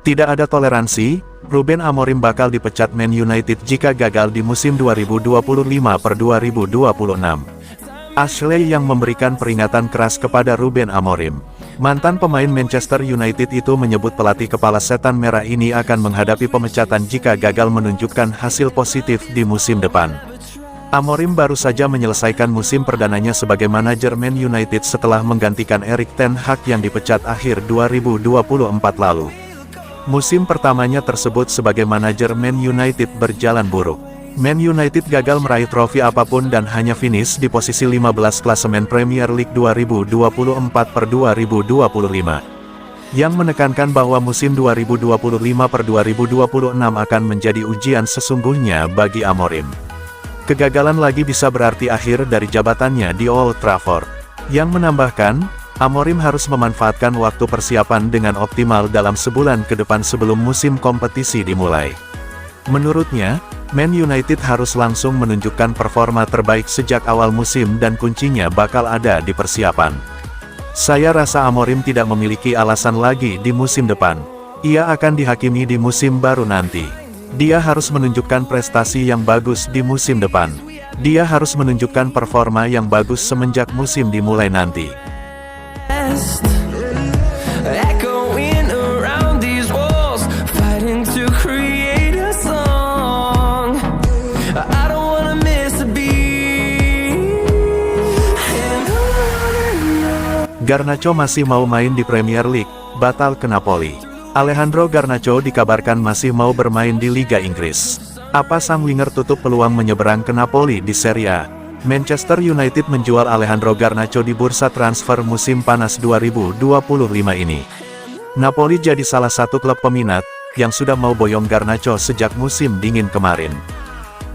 Tidak ada toleransi, Ruben Amorim bakal dipecat Man United jika gagal di musim 2025-2026. Ashley yang memberikan peringatan keras kepada Ruben Amorim. Mantan pemain Manchester United itu menyebut pelatih kepala setan merah ini akan menghadapi pemecatan jika gagal menunjukkan hasil positif di musim depan. Amorim baru saja menyelesaikan musim perdananya sebagai manajer Man United setelah menggantikan Erik ten Hag yang dipecat akhir 2024 lalu. Musim pertamanya tersebut sebagai manajer Man United berjalan buruk. Man United gagal meraih trofi apapun dan hanya finish di posisi 15 klasemen Premier League 2024-2025. Yang menekankan bahwa musim 2025-2026 akan menjadi ujian sesungguhnya bagi Amorim. Kegagalan lagi bisa berarti akhir dari jabatannya di Old Trafford. Yang menambahkan, Amorim harus memanfaatkan waktu persiapan dengan optimal dalam sebulan ke depan sebelum musim kompetisi dimulai. Menurutnya, Man United harus langsung menunjukkan performa terbaik sejak awal musim dan kuncinya bakal ada di persiapan. Saya rasa Amorim tidak memiliki alasan lagi di musim depan. Ia akan dihakimi di musim baru nanti. Dia harus menunjukkan prestasi yang bagus di musim depan. Dia harus menunjukkan performa yang bagus semenjak musim dimulai nanti. Garnacho masih mau main di Premier League, batal ke Napoli. Alejandro Garnacho dikabarkan masih mau bermain di Liga Inggris. Apa sang winger tutup peluang menyeberang ke Napoli di Serie A? Manchester United menjual Alejandro Garnacho di bursa transfer musim panas 2025 ini. Napoli jadi salah satu klub peminat, yang sudah mau boyong Garnacho sejak musim dingin kemarin.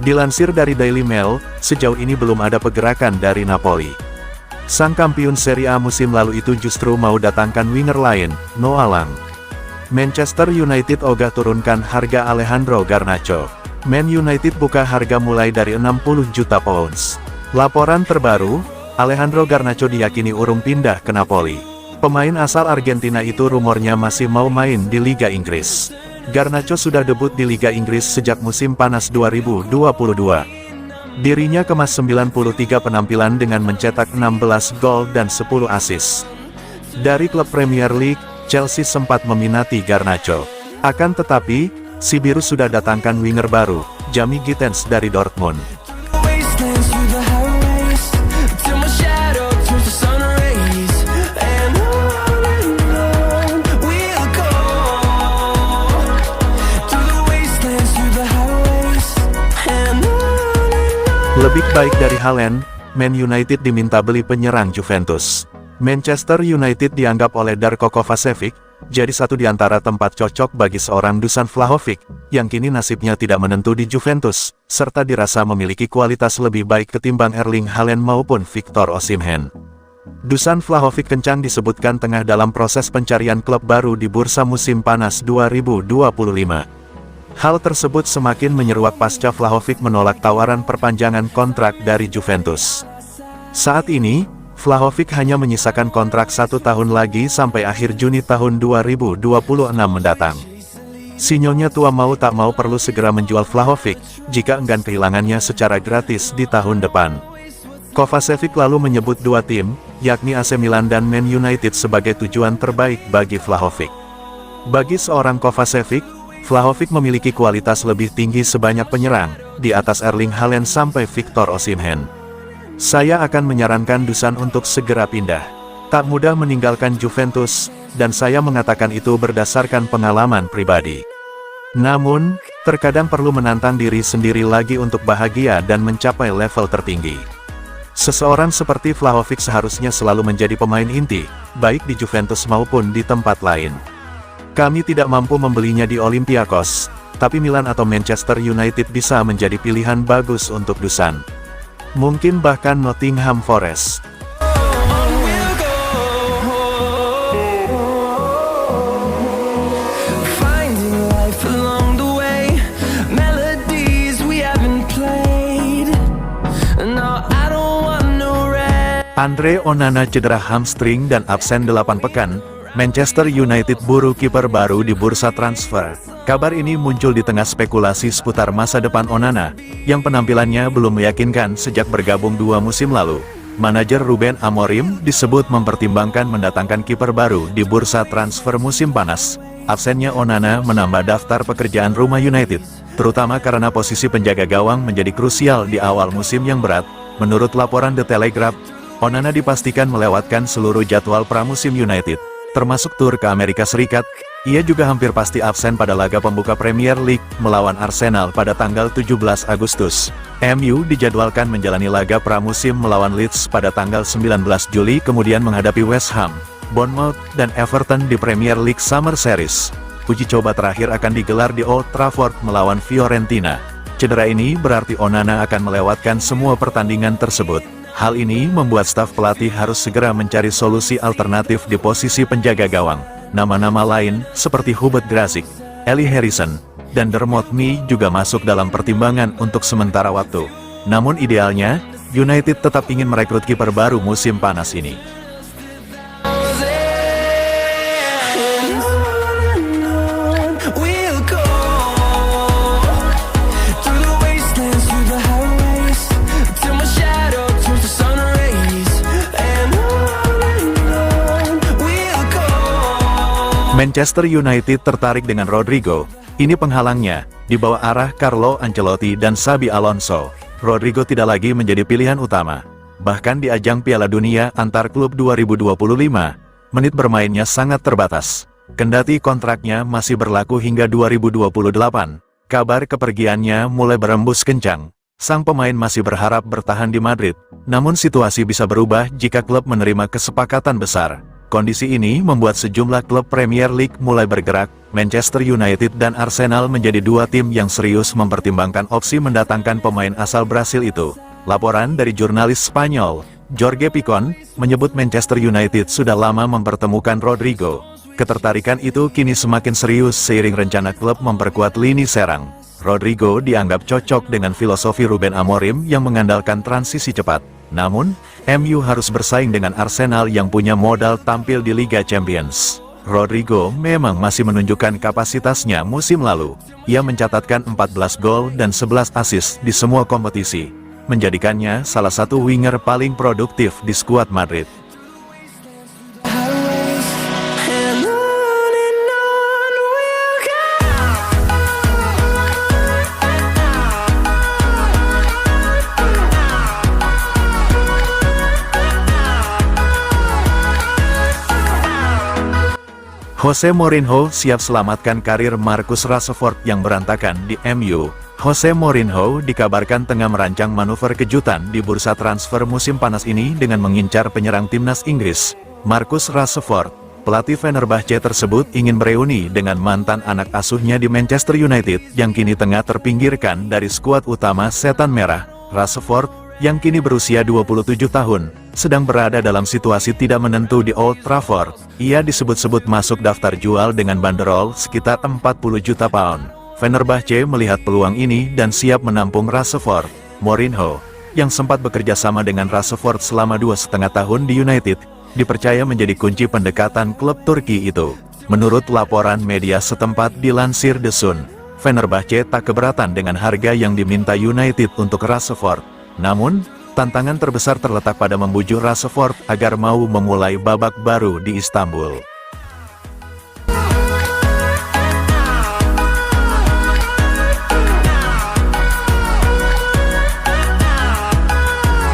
Dilansir dari Daily Mail, sejauh ini belum ada pergerakan dari Napoli. Sang kampiun Serie A musim lalu itu justru mau datangkan winger lain, Noah Lang. Manchester United ogah turunkan harga Alejandro Garnacho. Man United buka harga mulai dari 60 juta pounds. Laporan terbaru, Alejandro Garnacho diyakini urung pindah ke Napoli. Pemain asal Argentina itu rumornya masih mau main di Liga Inggris. Garnacho sudah debut di Liga Inggris sejak musim panas 2022. Dirinya kemas 93 penampilan dengan mencetak 16 gol dan 10 assist. Dari klub Premier League, Chelsea sempat meminati Garnacho. Akan tetapi, si biru sudah datangkan winger baru, Jamie Gittens dari Dortmund. Lebih baik dari Haaland, Man United diminta beli penyerang Juventus. Manchester United dianggap oleh Darko Kovacevic, jadi satu di antara tempat cocok bagi seorang Dusan Vlahovic, yang kini nasibnya tidak menentu di Juventus, serta dirasa memiliki kualitas lebih baik ketimbang Erling Haaland maupun Victor Osimhen. Dusan Vlahovic kencang disebutkan tengah dalam proses pencarian klub baru di bursa musim panas 2025. Hal tersebut semakin menyeruak pasca Vlahovic menolak tawaran perpanjangan kontrak dari Juventus. Saat ini, Vlahovic hanya menyisakan kontrak 1 tahun lagi sampai akhir Juni tahun 2026 mendatang. Si Nyonya tua mau tak mau perlu segera menjual Vlahovic, jika enggan kehilangannya secara gratis di tahun depan. Kovacevic lalu menyebut dua tim, yakni AC Milan dan Man United sebagai tujuan terbaik bagi Vlahovic. Bagi seorang Kovacevic, Vlahovic memiliki kualitas lebih tinggi sebanyak penyerang, di atas Erling Haaland sampai Victor Osimhen. Saya akan menyarankan Dusan untuk segera pindah. Tak mudah meninggalkan Juventus, dan saya mengatakan itu berdasarkan pengalaman pribadi. Namun, terkadang perlu menantang diri sendiri lagi untuk bahagia dan mencapai level tertinggi. Seseorang seperti Vlahovic seharusnya selalu menjadi pemain inti, baik di Juventus maupun di tempat lain. Kami tidak mampu membelinya di Olympiakos, tapi Milan atau Manchester United bisa menjadi pilihan bagus untuk Dusan. Mungkin bahkan Nottingham Forest. Andre Onana cedera hamstring dan absen 8 pekan, Manchester United buru kiper baru di bursa transfer. Kabar ini muncul di tengah spekulasi seputar masa depan Onana, yang penampilannya belum meyakinkan sejak bergabung 2 musim lalu. Manajer Ruben Amorim disebut mempertimbangkan mendatangkan kiper baru di bursa transfer musim panas. Absennya Onana menambah daftar pekerjaan rumah United, terutama karena posisi penjaga gawang menjadi krusial di awal musim yang berat. Menurut laporan The Telegraph, Onana dipastikan melewatkan seluruh jadwal pramusim United, termasuk tur ke Amerika Serikat. Ia juga hampir pasti absen pada laga pembuka Premier League melawan Arsenal pada tanggal 17 Agustus. MU dijadwalkan menjalani laga pramusim melawan Leeds pada tanggal 19 Juli kemudian menghadapi West Ham, Bournemouth, dan Everton di Premier League Summer Series. Uji coba terakhir akan digelar di Old Trafford melawan Fiorentina. Cedera ini berarti Onana akan melewatkan semua pertandingan tersebut. Hal ini membuat staf pelatih harus segera mencari solusi alternatif di posisi penjaga gawang. Nama-nama lain, seperti Hubert Grazik, Eli Harrison, dan Dermot Mee juga masuk dalam pertimbangan untuk sementara waktu. Namun idealnya, United tetap ingin merekrut kiper baru musim panas ini. Manchester United tertarik dengan Rodrigo. Ini penghalangnya, di bawah arah Carlo Ancelotti dan Xabi Alonso. Rodrigo tidak lagi menjadi pilihan utama. Bahkan di ajang Piala Dunia antar klub 2025, menit bermainnya sangat terbatas. Kendati kontraknya masih berlaku hingga 2028, kabar kepergiannya mulai berembus kencang. Sang pemain masih berharap bertahan di Madrid, namun situasi bisa berubah jika klub menerima kesepakatan besar. Kondisi ini membuat sejumlah klub Premier League mulai bergerak. Manchester United dan Arsenal menjadi 2 tim yang serius mempertimbangkan opsi mendatangkan pemain asal Brasil itu. Laporan dari jurnalis Spanyol, Jorge Picon, menyebut Manchester United sudah lama mempertemukan Rodrigo. Ketertarikan itu kini semakin serius seiring rencana klub memperkuat lini serang. Rodrigo dianggap cocok dengan filosofi Ruben Amorim yang mengandalkan transisi cepat. Namun, MU harus bersaing dengan Arsenal yang punya modal tampil di Liga Champions. Rodrigo memang masih menunjukkan kapasitasnya musim lalu. Ia mencatatkan 14 gol dan 11 assist di semua kompetisi, menjadikannya salah satu winger paling produktif di skuad Madrid. Jose Mourinho siap selamatkan karir Marcus Rashford yang berantakan di MU. Jose Mourinho dikabarkan tengah merancang manuver kejutan di bursa transfer musim panas ini dengan mengincar penyerang timnas Inggris, Marcus Rashford. Pelatih Fenerbahce tersebut ingin bereuni dengan mantan anak asuhnya di Manchester United yang kini tengah terpinggirkan dari skuad utama Setan Merah. Rashford, yang kini berusia 27 tahun, sedang berada dalam situasi tidak menentu di Old Trafford. Ia disebut-sebut masuk daftar jual dengan banderol sekitar 40 juta pound. Fenerbahce melihat peluang ini dan siap menampung Rashford. Mourinho, yang sempat bekerja sama dengan Rashford selama 2,5 tahun di United, dipercaya menjadi kunci pendekatan klub Turki itu. Menurut laporan media setempat dilansir The Sun, Fenerbahce tak keberatan dengan harga yang diminta United untuk Rashford. Namun, tantangan terbesar terletak pada membujuk Rashford agar mau memulai babak baru di Istanbul.